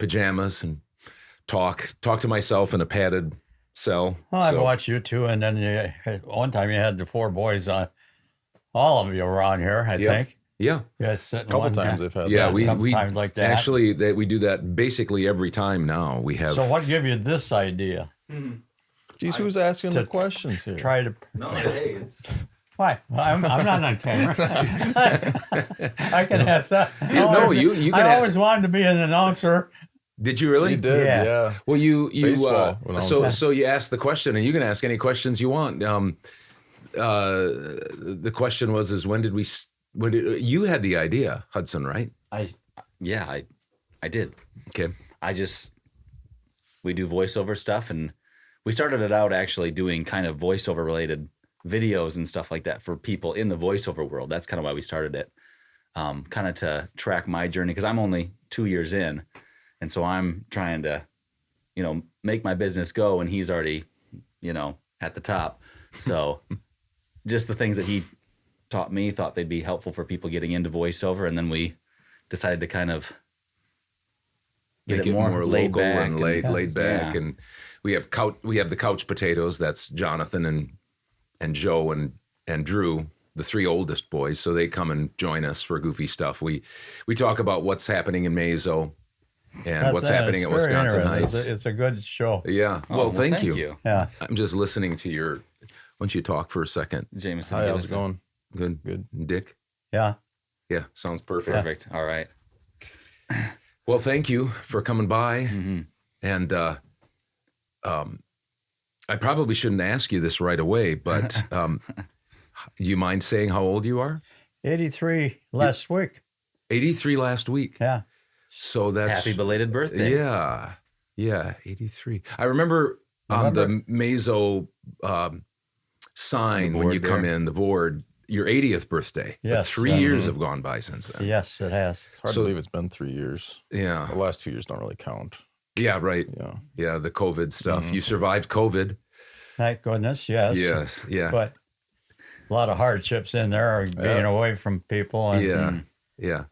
pajamas and talk to myself in a padded cell. Well, I've watched you two, and then one time you had the four boys on. All of you around here, I think. Yeah. You guys sitting A couple times they've had Yeah, that. we times like that. Actually, we do that basically every time now. We have. So what gave you this idea? Geez, who's asking the questions here? Try to. No, hey, it's. Why? I'm not on camera. I can ask that. No, you can I ask. always wanted to be an announcer. Did you really? You did, yeah. Well, you Baseball, when I was- so you asked the question, and you can ask any questions you want. The question was when did you had the idea, Hudson, right? I did. Okay. We do voiceover stuff, and we started it out actually doing kind of voiceover related videos and stuff like that for people in the voiceover world. That's kind of why we started it, kind of to track my journey, because I'm only 2 years in, and so I'm trying to, make my business go, and he's already, at the top. So just the things that he taught me, thought they'd be helpful for people getting into voiceover, and then we decided to kind of Make it more laid local back and laid back. yeah. And we have the couch potatoes. That's Jonathan and Joe and Drew, the three oldest boys. So they come and join us for goofy stuff. We talk about what's happening in Mazo and what's happening at Wisconsin Heights. It's a good show. Yeah. Well, thank you. Yeah. I'm just listening to your. Why don't you talk for a second? Jameson. Hi, give how's us it going? Good. Dick? Yeah. Yeah, sounds perfect. Perfect. All right. Well, thank you for coming by. Mm-hmm. And I probably shouldn't ask you this right away, but do you mind saying how old you are? 83 last week. 83 last week. Yeah. So that's... Happy belated birthday. Yeah, 83. I remember on the Mazo sign when you come in, the board, your 80th birthday. Yes. But 3 years have gone by since then. Yes, it has. It's hard to believe it's been 3 years. Yeah. The last 2 years don't really count. Yeah, right. Yeah. Yeah, the COVID stuff. You survived COVID. Thank goodness, yes. Yes, yeah. But a lot of hardships in there, being away from people. And, Yeah.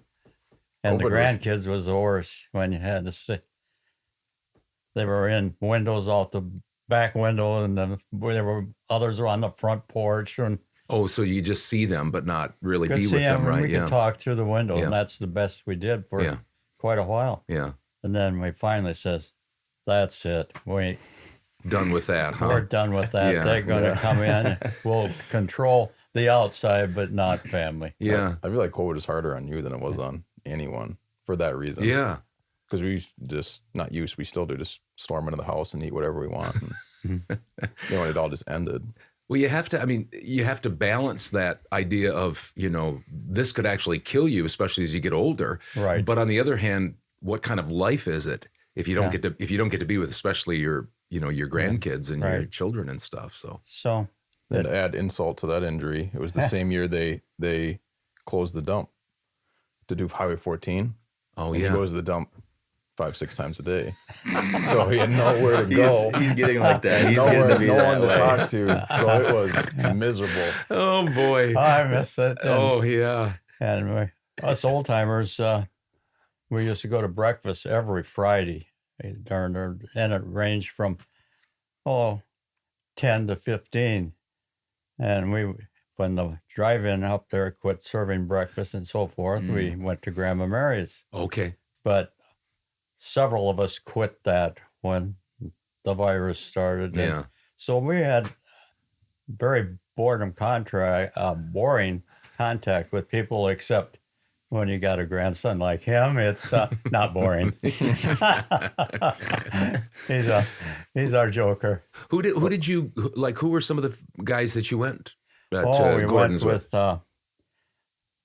And the COVID was- grandkids was the worst when you had to sit. They were in windows out the back window, and then others were on the front porch. And Oh, so you just see them, but not really could be see with them, and right? we could talk through the window, Yeah. and that's the best we did for Yeah. quite a while. Yeah. And then we finally says, that's it. We're Done with that, huh? done with that. Yeah. They're going to come in. We'll control the outside, but not family. Yeah. I feel like COVID is harder on you than it was on anyone for that reason. Yeah. Because we just, not used, we still do just storm into the house and eat whatever we want. And, it all just ended. Well, you have to balance that idea of, this could actually kill you, especially as you get older. Right. But on the other hand, what kind of life is it if you don't get to be with, especially your grandkids and your children and stuff? So And to add insult to that injury, it was the same year they closed the dump to do Highway 14. Oh, and yeah. he goes to the dump 5-6 times a day. So he had nowhere to go. He's getting like that. He's getting to be no that one way. to talk to. So it was miserable. Oh, boy. I miss it. Oh, yeah. And us old timers, we used to go to breakfast every Friday. And it ranged from 10 to 15. And when the drive-in up there quit serving breakfast and so forth, we went to Grandma Mary's. Okay. But several of us quit that when the virus started. Yeah. And so we had very boring contact with people, except when you got a grandson like him, it's not boring. He's our joker. Who did you like? Who were some of the guys that you went to We Gordon's went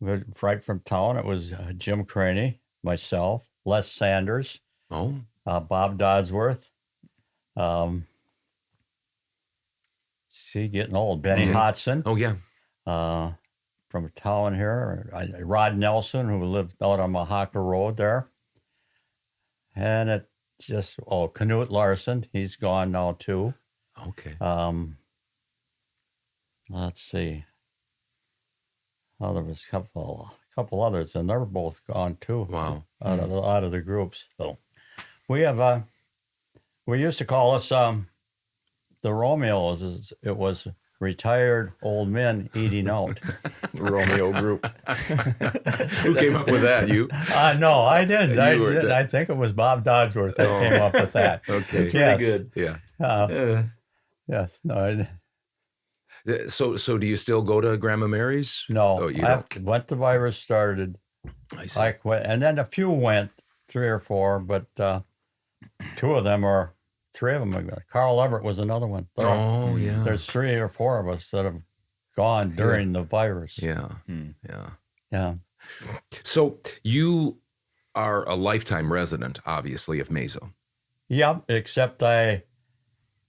with right from town. It was Jim Craney, myself, Les Sanders, Oh, Bob Dodsworth. Getting old. Benny Hodson. oh yeah. From town here. Rod Nelson, who lived out on Mahaka Road there. And it just, Knut Larson, he's gone now too. Okay. Let's see. Oh, there was a couple others, and they're both gone too. Wow. Out of the groups. So, We have we used to call us the Romeos. It was retired old men eating out. Romeo group. Who came up with that? You? No, I didn't. You were the- I think it was Bob Dodsworth that came up with that. Okay. That's Yes. really good. Yeah. Yes. No. So do you still go to Grandma Mary's? No. Oh, you don't. Once the virus started, I see. I quit, and then a few went, 3 or 4, but 2 of them or 3 of them. Carl Everett was another one. Oh, yeah. There's 3 or 4 of us that have gone during the virus. Yeah. Yeah. Yeah. So you are a lifetime resident, obviously, of Mazo. Yep. Except I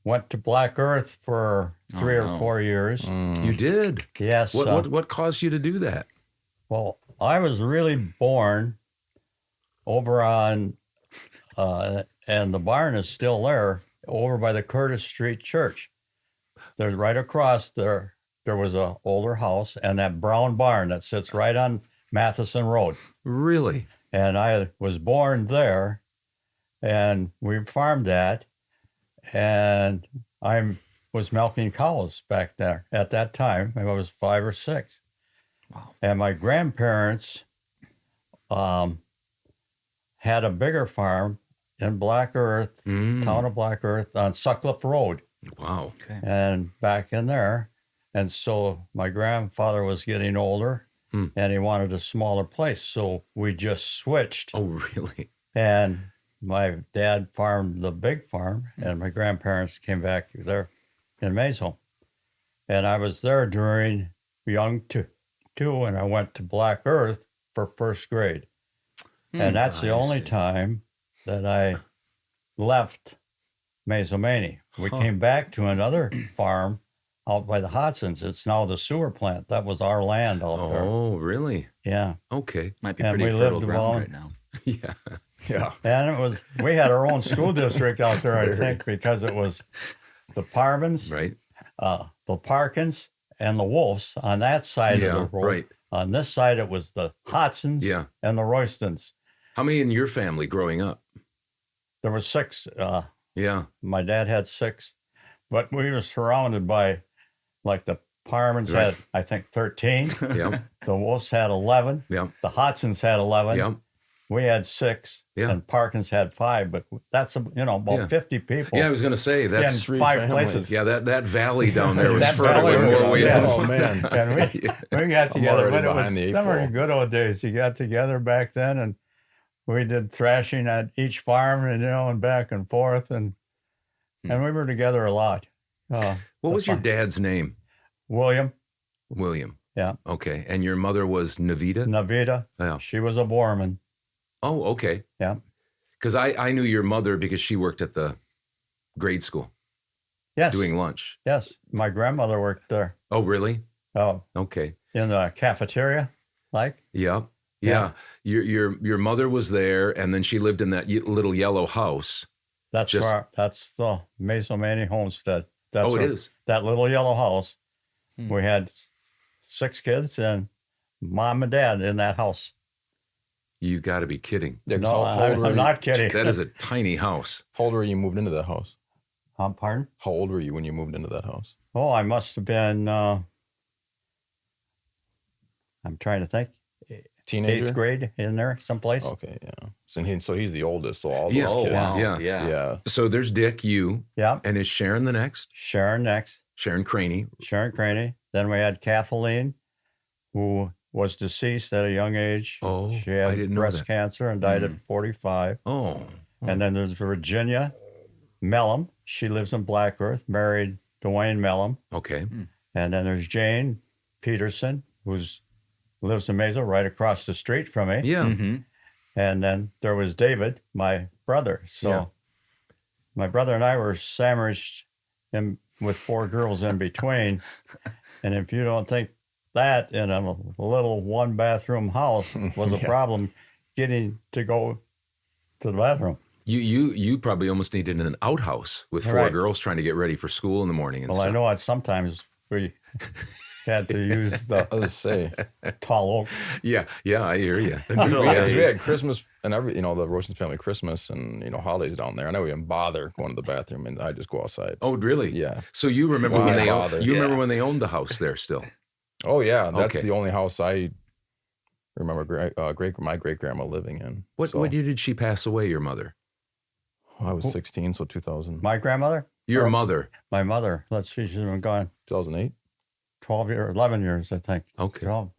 went to Black Earth for 3 or 4 years. You did? Yes. What caused you to do that? Well, I was really born over on, and the barn is still there, over by the Curtis Street Church. There's right across there was a older house and that brown barn that sits right on Matheson Road. Really? And I was born there, and we farmed that, and I was milking cows back there at that time. I was 5 or 6. Wow. And my grandparents had a bigger farm in Black Earth, town of Black Earth, on Sutcliffe Road, Wow. Okay. and back in there. And so my grandfather was getting older, and he wanted a smaller place. So we just switched. Oh, really? And my dad farmed the big farm, and my grandparents came back there in Mazo. And I was there during young two, and I went to Black Earth for first grade. And that's the I only see. time that I left Mazomanie. We came back to another farm out by the Hodsons. It's now the sewer plant. That was our land out there. Oh, really? Yeah. Okay. Might be And pretty we fertile lived ground along- right now. Yeah. Yeah. And we had our own school district out there, I think, because it was the Parmans, Right. the Parkins, and the Wolves on that side Yeah, of the road. right. On this side, it was the Hodsons Yeah. and the Roystons. How many in your family growing up? There were 6. Yeah. My dad had 6, but we were surrounded by, like, the Parmans Right. had, I think, 13. Yeah. The Wolves had 11. Yeah. The Hodsons had 11. Yeah. We had 6. Yeah. And Parkins had 5. But that's, about Yeah. 50 people. Yeah, I was going to say in that's 3 5 families. places. yeah, that valley down there was That fertile valley in was- more ways yeah. than Oh, man. And we got together, already but it was behind the 8 them were ball. good old days. You got together back then, and we did thrashing at each farm, and back and forth, and we were together a lot. What was your dad's name? William? William. Yeah. Okay. And your mother was Navita? Navita? Yeah. She was a Borman. Oh, okay. Yeah. Because I knew your mother because she worked at the grade school Yes. doing lunch. Yes. My grandmother worked there. Oh, really? Okay. In the cafeteria, like. Yeah. Yeah. Your mother was there, and then she lived in that little yellow house. That's that's the Mazomanie homestead. That's Oh, it is? That little yellow house. We had 6 kids and mom and dad in that house. You got to be kidding. Yeah, 'cause No, how old were I'm you? not kidding. That is a tiny house. How old were you moved into that house? Pardon? How old were you when you moved into that house? Oh, I must have been, I'm trying to think, Teenager? 8th grade in there someplace. Okay, yeah. So he's the oldest. So all those Yeah. kids. Oh, wow. Yeah. Yeah. So there's Dick, you, Yeah. and is Sharon the next? Sharon next. Sharon Craney. Sharon Craney. Then we had Kathleen, who was deceased at a young age. Oh, she I had didn't know breast that. cancer and died at 45. Oh. And then there's Virginia Mellum. She lives in Black Earth, married Dwayne Mellum. Okay. And then there's Jane Peterson, who lives in Mazo, right across the street from me. Yeah. Mm-hmm. And then there was David, my brother. So Yeah. my brother and I were sandwiched in with 4 girls in between. And if you don't think that in a little 1-bathroom house was a problem getting to go to the bathroom. You probably almost needed an outhouse with 4 Right. girls trying to get ready for school in the morning and Well, I stuff. know sometimes we had to use the I was say, tall oak. Yeah, I hear you. we had Christmas and the Royston family Christmas and holidays down there. I never even bother going to the bathroom, and I just go outside. Oh, really? Yeah. So you remember Why when they bother? remember when they owned the house there still? Oh yeah, that's Okay. the only house I remember my great grandma living in. What year did she pass away? Your mother? I was 16, so 2000, My grandmother? Your mother? My mother. Let's see, she's been gone 2008. 12 years, 11 years, I think. Okay. 12.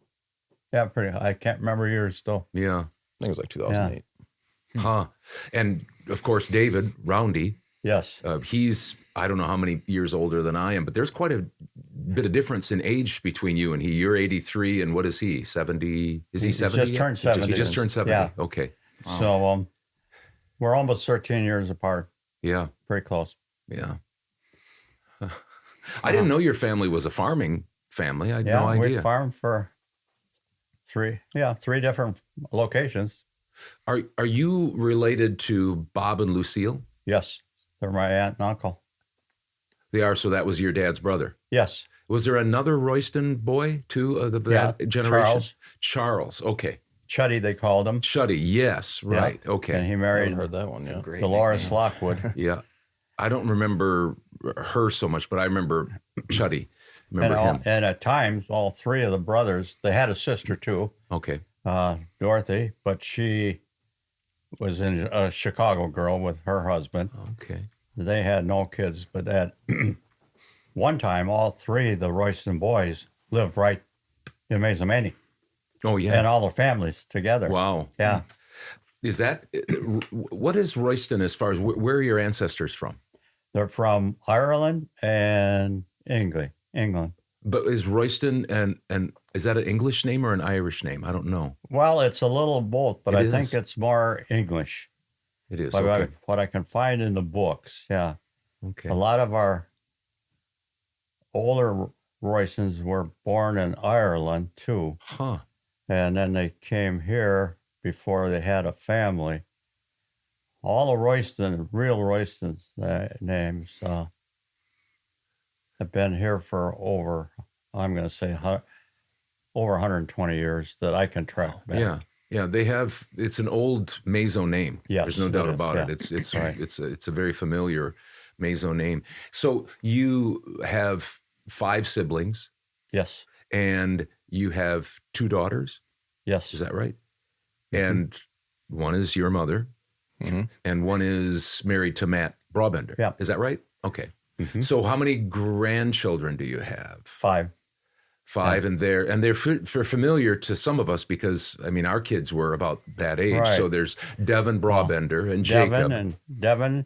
Yeah, pretty. I can't remember years though. Yeah. I think it was like 2008. Huh. And of course, David Roundy. Yes. He's I don't know how many years older than I am, but there's quite a bit of difference in age between you and he. You're 83, and what is he? 70? Is he 70? Just turned 70. He just turned 70. Yeah. Okay. So we're almost 13 years apart. Yeah. Pretty close. Yeah. I didn't know your family was a farming family. I had no we idea. farmed for three different locations. Are you related to Bob and Lucille? Yes, they're my aunt and uncle. They are. So that was your dad's brother. Yes. Was there another Royston boy too of that generation? Charles. Okay. Chuddy, they called him. Chuddy. Yes. Right. And Okay. he I married heard that one. Yeah. Great Dolores nickname. Lockwood. Yeah. I don't remember her so much, but I remember Chuddy. Remember him. And at times, all three of the brothers, they had a sister too, Okay. Dorothy, but she was in a Chicago girl with her husband. Okay. They had no kids, but at one time, all three of the Royston boys lived right in Mazomanie, Oh yeah. and all their families together. Wow. Yeah. Is that what is Royston as far as where are your ancestors from? They're from Ireland and England. But is Royston and is that an English name or an Irish name? I don't know. Well, it's a little both, but It I is? think it's more English. It is. By Okay. what I can find in the books, yeah. Okay. A lot of our older Roystons were born in Ireland too, Huh. and then they came here before they had a family. All the real Roystons names have been here for over, I'm going to say, over 120 years that I can track back. Yeah. Yeah, they have. It's an old Mazo name. Yes, There's no it doubt is, about yeah. it. It's Right. it's a very familiar Mazo name. So you have 5 siblings, Yes, and you have 2 daughters. yes. Is that right? And one is your mother, and one is married to Matt Brabender. Yeah. Is that right? Okay. So how many grandchildren do you have? 5. 5, and they're familiar to some of us because I mean our kids were about that age. Right. So there's Devin Brabender and Jacob. Devin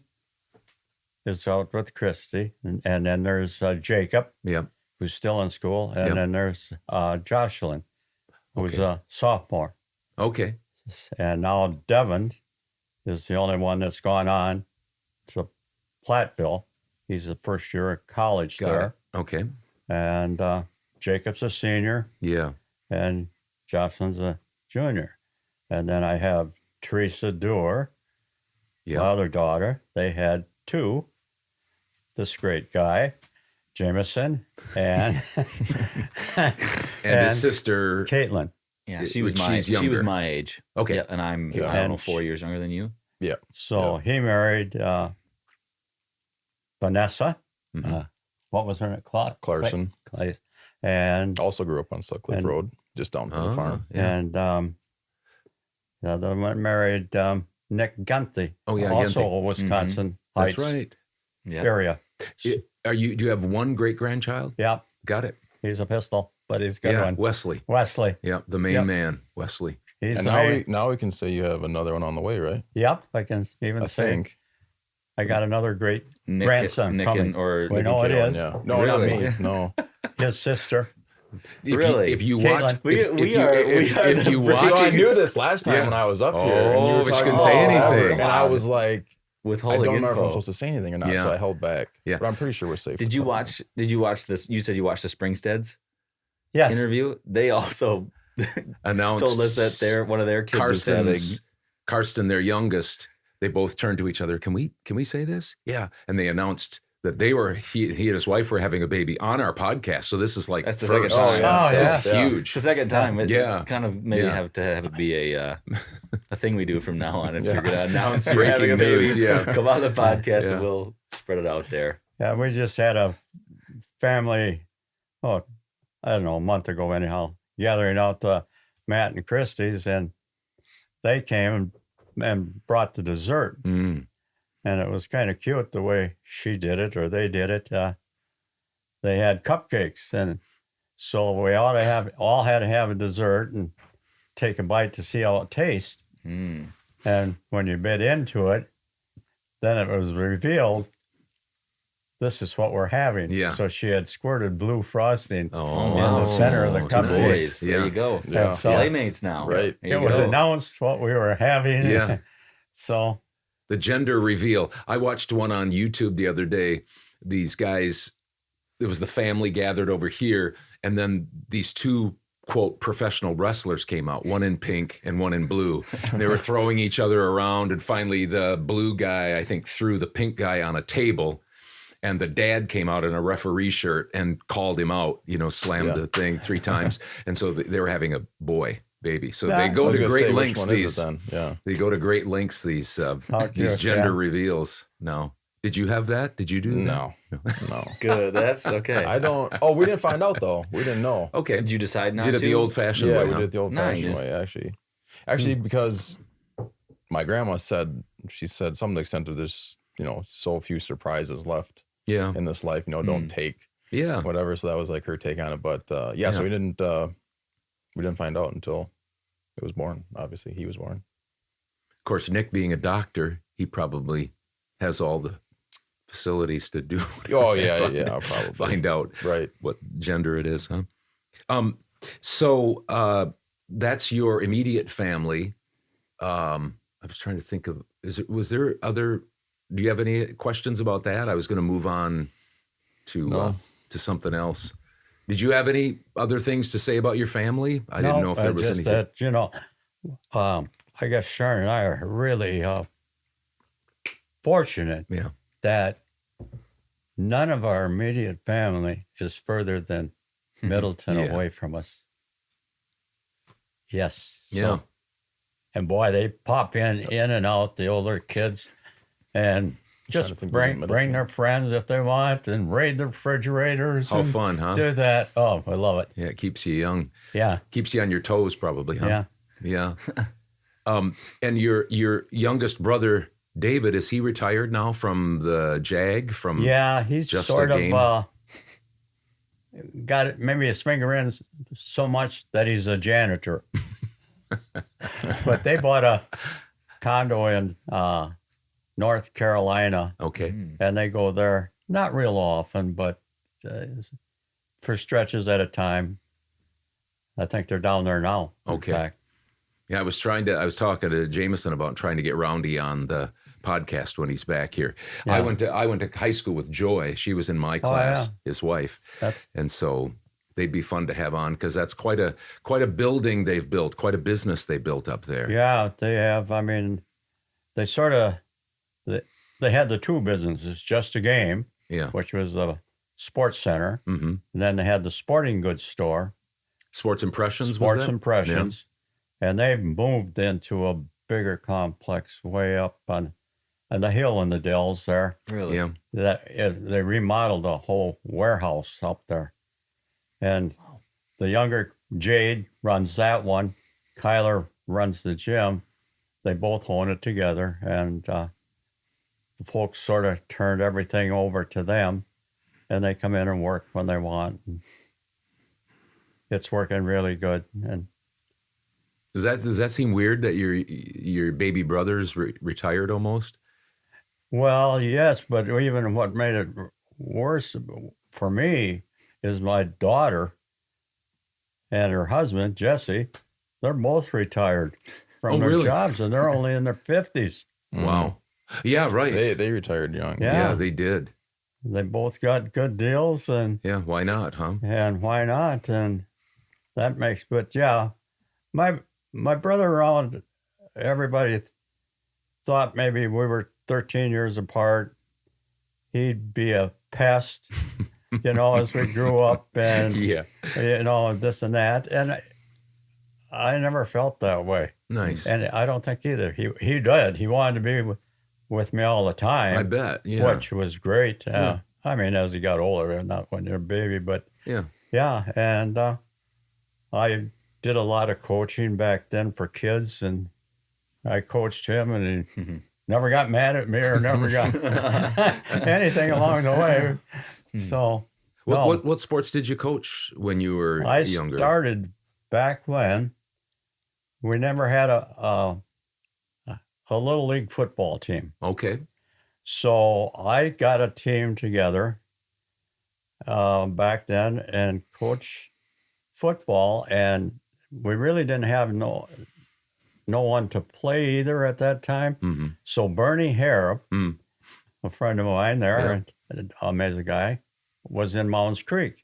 is out with Christy, and then there's Jacob, Yeah. who's still in school, and Yep. then there's Jocelyn, who's Okay. a sophomore. Okay. And now Devin is the only one that's gone on to Platteville. He's the first year at college Got there. it. Okay. And Jacob's a senior, Yeah. and Jocelyn's a junior. And then I have Teresa Duhr, Yeah. my other daughter. They had 2. This great guy, Jameson, and and and his sister. Caitlin. Yeah, She's she was younger. my age. Okay. Yeah, and I'm Yeah. I don't know And 4 years younger than you. Yeah. So he married Vanessa. Mhm. What was her name? Clarkson. Clay. And Also grew up on Sutcliffe And- Road, just down from the farm. Yeah. and the other one married Nick Gunthy. Oh, yeah, also Gunthy. a Wisconsin That's Heights right. Yeah. area. Do you have one great grandchild? Yeah, Got it. he's a pistol, but he's a good Yeah. one. Wesley. Wesley. Yeah. The main Yep. man, Wesley. He's And now we can say you have another one on the way, right? Yep, I can even I say think. I got another great Nick, grandson Nick coming. and, or We know it Kiddo, is. Yeah. No, not Really? me. No. His sister. Really? If you Caitlin. watch, We if are if the you British- watch, So I knew this last time Yeah. when I was up here. Oh, and you were but you talking couldn't say about anything. And I was like, I withholding don't know if I'm info. supposed to say anything or not, Yeah. so I held back. Yeah. But I'm pretty sure we're safe. Did to you tell watch? Did you watch this? You said you watched the Springsteads Yes. interview. They also announced told us that one of their kids was having. Karsten, their youngest, they both turned to each other. Can we say this? Yeah. And they announced that he and his wife were having a baby on our podcast. So this is like That's the first. second time. Oh, This is yeah. huge. It's the second time. It's kind of maybe Yeah. have it be a thing we do from now on. If you're going to announce you're Breaking having a baby, news, yeah. come on the podcast Yeah. and we'll spread it out there. Yeah, we just had a family, I don't know, a month ago anyhow, gathering out to Matt and Christie's, and they came and brought the dessert. Mm. And it was kind of cute the way she did it, or they did it. They had cupcakes, and so we all had to have a dessert and take a bite to see how it tastes. Mm. And when you bit into it, then it was revealed, this is what we're having. Yeah. So she had squirted blue frosting Oh, in the center of the nice. cupcakes. Boys, there Yeah. you go. Yeah. And so Playmates now. Right. There it you was go. announced what we were having. Yeah. So The gender reveal. I watched one on YouTube the other day. These guys, it was the family gathered over here, and then these two, quote, professional wrestlers came out, one in pink and one in blue. And they were throwing each other around, and finally the blue guy, I think, threw the pink guy on a table, and the dad came out in a referee shirt and called him out, slammed Yeah. the thing 3 times. And so they were having a baby. So Yeah. they I go was to gonna great say, which lengths, one is these. it then? Yeah. They go to great lengths, these cute, gender yeah. reveals. No. Did you have that? Did you do that? No. Good. That's okay. I don't. Oh, we didn't find out though. We didn't know. Okay. Did you decide not Did it to? the old-fashioned Yeah, way, we huh? did it the old-fashioned Nice. way, actually. Actually, because my grandma said, she said something to the extent of there's, so few surprises left Yeah. in this life, don't take Yeah. whatever. So that was like her take on it. But so we didn't find out until it was born. Obviously, he was born. Of course, Nick being a doctor, he probably has all the facilities to do. Oh, yeah, yeah, probably. Find out Right. what gender it is, huh? So that's your immediate family. I was trying to think of, do you have any questions about that? I was going to move on to something else. Did you have any other things to say about your family? I didn't know if there was just anything. that, I guess Sharon and I are really fortunate Yeah. that none of our immediate family is further than Middleton Yeah. away from us. Yes. Yeah. And boy, they pop in and out, the older kids, and trying to just think bring who's in their friends if they want and raid the refrigerators. How and fun, huh? Do that. Oh, I love it. Yeah, it keeps you young. Yeah. Keeps you on your toes, probably, huh? Yeah. Yeah. And your youngest brother, David, is he retired now from the JAG? From Yeah, he's Just sort a of game? got it, maybe his finger in so much that he's a janitor. But they bought a condo in North Carolina, Okay. and they go there not real often, but for stretches at a time. I think they're down there now. in Okay. fact. Yeah, I was talking to Jameson about trying to get Roundy on the podcast when he's back here. Yeah. I went to high school with Joy. She was in my class, his wife. That's And so they'd be fun to have on because that's quite a building they've built, quite a business they built up there. yeah. They have. I mean, they sort of they had the two businesses, Just a Game, Yeah. which was the sports center, Mm-hmm. and then they had the sporting goods store, Sports Impressions. Sports was that? Impressions, and they've moved into a bigger complex way up on the hill in the Dells there. Really? Yeah. They remodeled a whole warehouse up there, and the younger Jade runs that one. Kyler runs the gym. They both own it together, and the folks sort of turned everything over to them, and they come in and work when they want. It's working really good, and Does that seem weird that your baby brother's retired almost? well, yes, but even what made it worse for me is my daughter and her husband, Jesse, they're both retired from Oh, their really? jobs, and they're only in their 50s. Wow. Yeah, right. They retired young. Yeah. Yeah, they did. They both got good deals, and Yeah, why not, huh? why not? And that makes, but yeah, my brother around, everybody thought maybe we were 13 years apart. he'd be a pest, as we grew up, and Yeah. this and that. And I never felt that way. Nice. And I don't think either. He did. He wanted to be with me all the time. I bet. Yeah. Which was great. I mean, as he got older, not when you're a baby, but Yeah. yeah. And I did a lot of coaching back then for kids, and I coached him, and he never got mad at me or never got anything along the way. So, What sports did you coach when you were younger? I started back when we never had a little league football team. Okay. So I got a team together back then and coached football, and we really didn't have no one to play either at that time. Mm-hmm. So Bernie Harrop, a friend of mine there, an amazing guy, was in Mounds Creek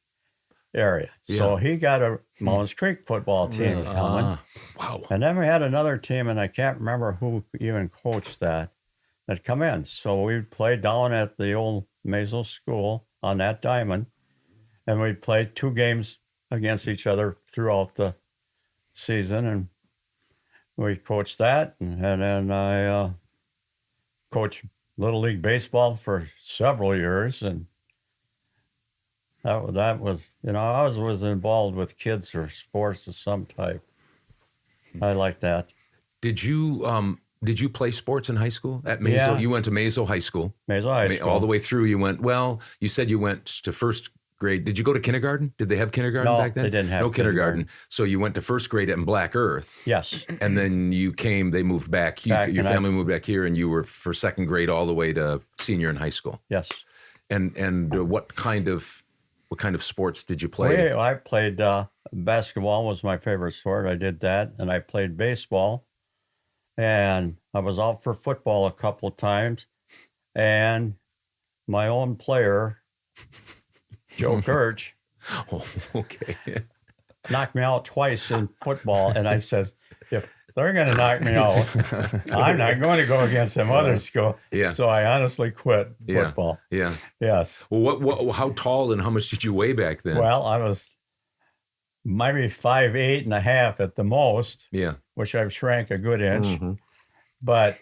area. So he got a Mounds Creek football team coming. Wow. And then we had another team, and I can't remember who even coached that come in. So we played down at the old Mazo School on that diamond, and we played 2 games against each other throughout the season, and we coached that. And then I coached Little League Baseball for several years, and that was, I was involved with kids or sports of some type. I like that. Did you play sports in high school at Mazo? Yeah. You went to Mazo High School. Mazo High School. All the way through you went, you said you went to first grade. Did you go to kindergarten? Did they have kindergarten back then? No, they didn't have no kindergarten. So you went to first grade in Black Earth. Yes. And then they moved back. Your family moved back here, and you were for second grade all the way to senior in high school. Yes. And what kind of sports did you play? I played basketball was my favorite sport. I did that, and I played baseball, and I was out for football a couple of times, and my own player, Joe Kirch, Oh, okay. knocked me out twice in football, and I says, if they're going to knock me out, I'm not going to go against some other school. Yeah. So I honestly quit football. Yeah. Yes. Well, how tall and how much did you weigh back then? Well, I was maybe 5'8.5" at the most. Yeah. Which I've shrank a good inch, but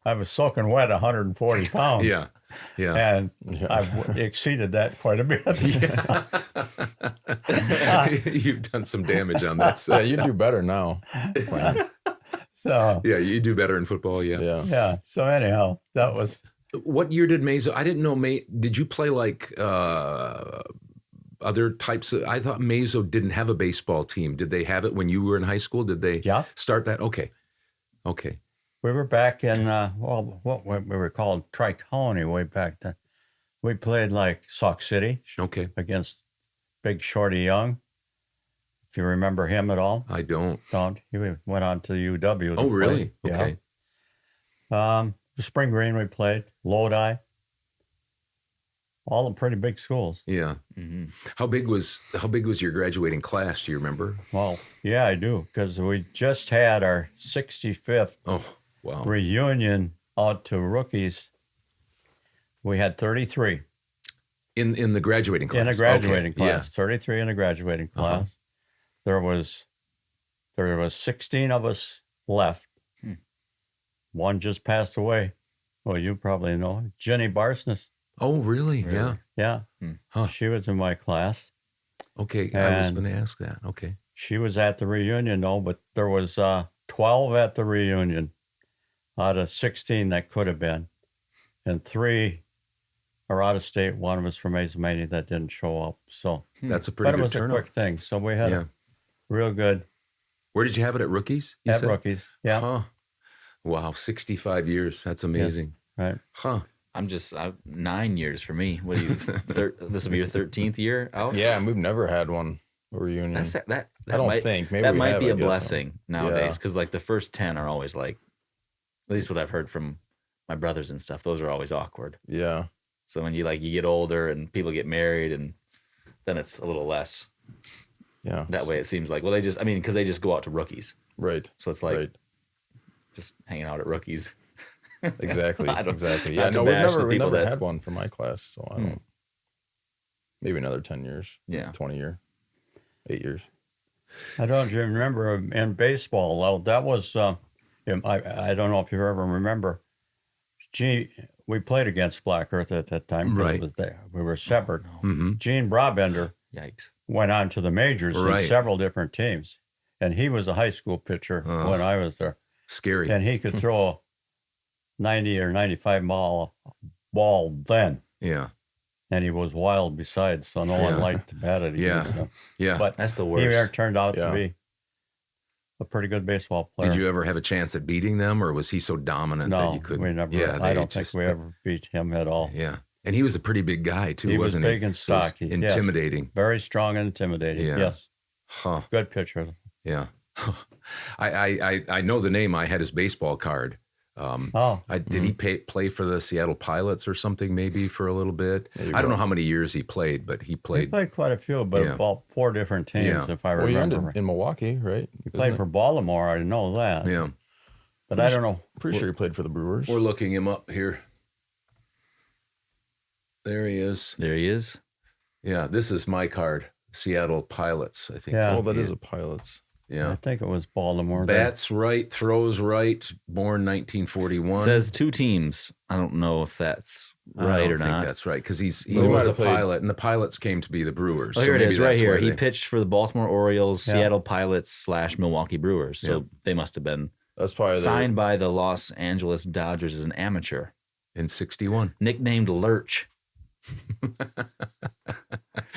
I was soaking wet 140 pounds. Yeah. Yeah. And I've exceeded that quite a bit. You've done some damage on that Yeah, side. you do better now. So, Yeah, you do better in football, yeah. yeah. So anyhow, that was, What year did Mazo? I didn't know. Did you play like other types of? I thought Mazo didn't have a baseball team. Did they have it when you were in high school? Did they start that? Okay. we were back in, what we were called Tri-County way back then. We played like Sauk City Okay. against Big Shorty Young. If you remember him at all. I don't. He went on to UW. Oh, really? Okay. The Spring Green we played, Lodi, all the pretty big schools. Yeah. Mm-hmm. How big was your graduating class? Do you remember? Well, yeah, I do, because we just had our 65th Oh, wow. reunion out to rookies. We had 33 In the graduating class. in a graduating Okay. class. 33 in a graduating class. There was 16 of us left. One just passed away. Well, you probably know Jenny Barsness. Oh, really? Yeah. Yeah, Huh. she was in my class. Okay. I was And- going to ask that. Okay. She was at the reunion, though, but there was 12 at the reunion out of 16 that could have been. And 3 are out of state. One was from Azamani that didn't show up. So, That's a pretty but it good was turnout. a quick thing. So we had Yeah. a real good Where did you have it at Rookies? You at said? rookies. Yeah, Huh. Wow. 65 years. That's amazing. right. Huh. I'm 9 years for me. What do you? This will be your 13th year out. Yeah, and we've never had one reunion. That I don't might, think. Maybe that we might have, be I a guess. blessing nowadays, Yeah. because like the first 10 are always like, at least what I've heard from my brothers and stuff, those are always awkward. Yeah. So when you get older and people get married, and then it's a little less. Yeah. That way it seems like, well, because they just go out to rookies, Right. so it's like Right. just hanging out at rookies. Exactly. I don't- Exactly. not Yeah. to No, we've bash the never people that- had one for my class, so I don't. Maybe another 10 years. Yeah. 20 year, 8 years. I don't even remember in baseball, though. That was, I don't know if you ever remember. We played against Black Earth at that time. 'Cause Right. It was there. We were separate. Mm-hmm. Gene Brabender Yikes. went on to the majors Right. in several different teams. And he was a high school pitcher when I was there. Scary. And he could throw a 90 or 95 mile ball then. Yeah. And he was wild besides, so no Yeah. one liked to bat it. Yeah. Yeah. But That's the he worst. turned out Yeah. to be a pretty good baseball player. Did you ever have a chance at beating them, or was he so dominant that No, you couldn't? we never. Yeah, I they don't think just- we ever beat him at all. Yeah, and he was a pretty big guy too, He was wasn't big he? and So it was stocky, yes. intimidating. Very strong and intimidating. Yeah. Yes, Huh? good pitcher. Yeah. I know the name. I had his baseball card. Oh, Did he play for the Seattle Pilots or something? Maybe for a little bit. Maybe. I don't know how many years he played, but he he played. played quite a few, but Yeah. about 4 different teams, Yeah. if I Well, you remember. ended in Milwaukee, right? He played for Baltimore. I know that. Yeah, But I don't know. Pretty sure he played for the Brewers. we're looking him up here. There he is. There he is. Yeah, this is my card. Seattle Pilots. I think. Yeah. Oh, that is a Pilots. Yeah. I think it was Baltimore. there. Bats right, throws right. Born 1941. Says 2 teams. I don't know if that's I right don't or think not. that's right because he He was might a have played- pilot, and the pilots came to be the Brewers. Oh, so here it maybe is, right that's here. where He they- pitched for the Baltimore Orioles, Yeah. Seattle Pilots / Milwaukee Brewers. So Yeah. they must have been That's probably signed by the Los Angeles Dodgers as an amateur. in 61. Nicknamed Lurch.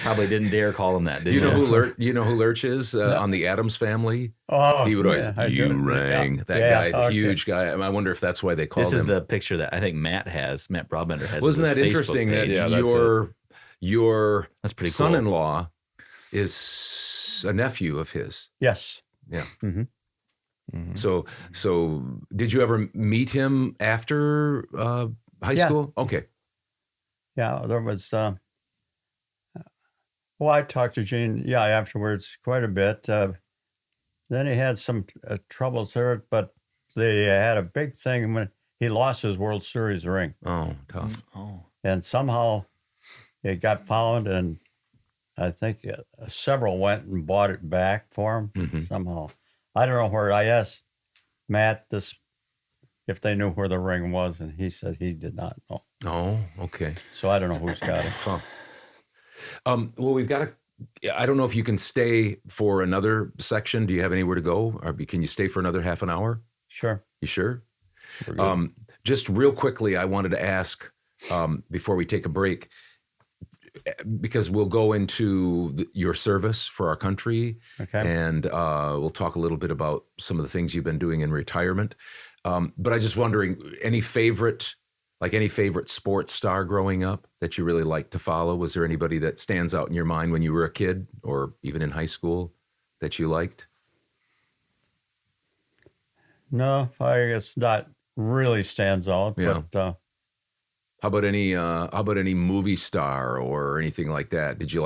Probably didn't dare call him that, did You you? know who Lurch? You know who Lurch is on the Adams Family? Oh, He would always yeah, I you do. rang Yeah. that Yeah, guy, okay. huge guy. I wonder if that's why they called This him. is the picture that I think Matt Brabender has. Wasn't as that his interesting Facebook that page. Yeah, that's your That's pretty cool. son-in-law is a nephew of his? Yes. Yeah. hmm So did you ever meet him after high Yeah. school? Okay. Yeah, there was. Well, I talked to Gene. Yeah, afterwards quite a bit. Then he had some troubles there, but they had a big thing when he lost his World Series ring, Oh, tough. Oh, and somehow it got found, and I think several went and bought it back for him Mhm. somehow. I don't know where. I asked Matt if they knew where the ring was, and he said he did not know. Oh, okay. So I don't know who's got it. Huh. Well, we've got I don't know if you can stay for another section. Do you have anywhere to go? Or can you stay for another half an hour? Sure. You sure? We're good. Just real quickly, I wanted to ask before we take a break, because we'll go into your service for our country, Okay. and we'll talk a little bit about some of the things you've been doing in retirement. But I just wondering, any favorite sports star growing up that you really liked to follow? Was there anybody that stands out in your mind when you were a kid or even in high school that you liked? No, I guess not really stands out. Yeah. But How about any movie star or anything like that? Did you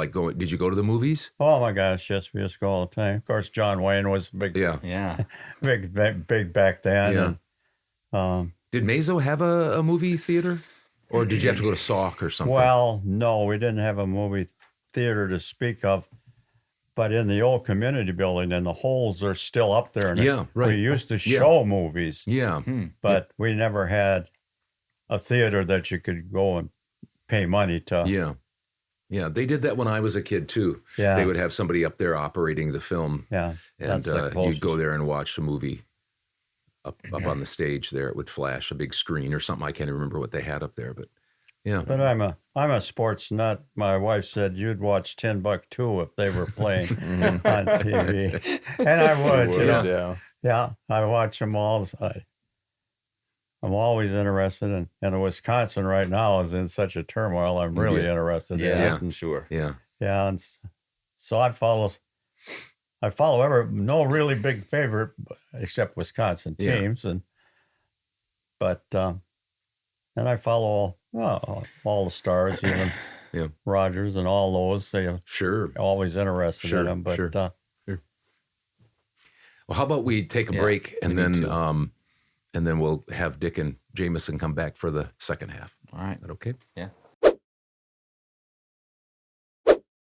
go to the movies? oh my gosh, yes, we used to go all the time. Of course, John Wayne was big, Yeah. yeah. big back then. Yeah. And, Did Mazo have a movie theater, or did you have to go to Sauk or something? well, no, we didn't have a movie theater to speak of, but in the old community building, and the holes are still up there. And Yeah, right. We used to Yeah. show movies, Yeah. but we never had a theater that you could go and pay money to. Yeah. Yeah. They did that when I was a kid too. Yeah. They would have somebody up there operating the film, Yeah, and that's the you'd closest. go there and watch the movie up on the stage there. It would flash a big screen or something. I can't even remember what they had up there, but yeah. But I'm a sports nut. My wife said you'd watch Timbuktu if they were playing on TV, and I would. You know, yeah. yeah, I watch them all. I'm always interested in Wisconsin right now is in such a turmoil. I'm really Yeah. interested in Yeah, it. And, sure. Yeah. yeah, and so I follow no really big favorite except Wisconsin Yeah. teams, but I follow all the stars, even Yeah. Rogers and all those. They're Sure. always interested Sure, in them. But sure. Well, how about we take a Yeah, break and we need then to. and then we'll have Dick and Jameson come back for the second half. All right. Is that okay? Yeah.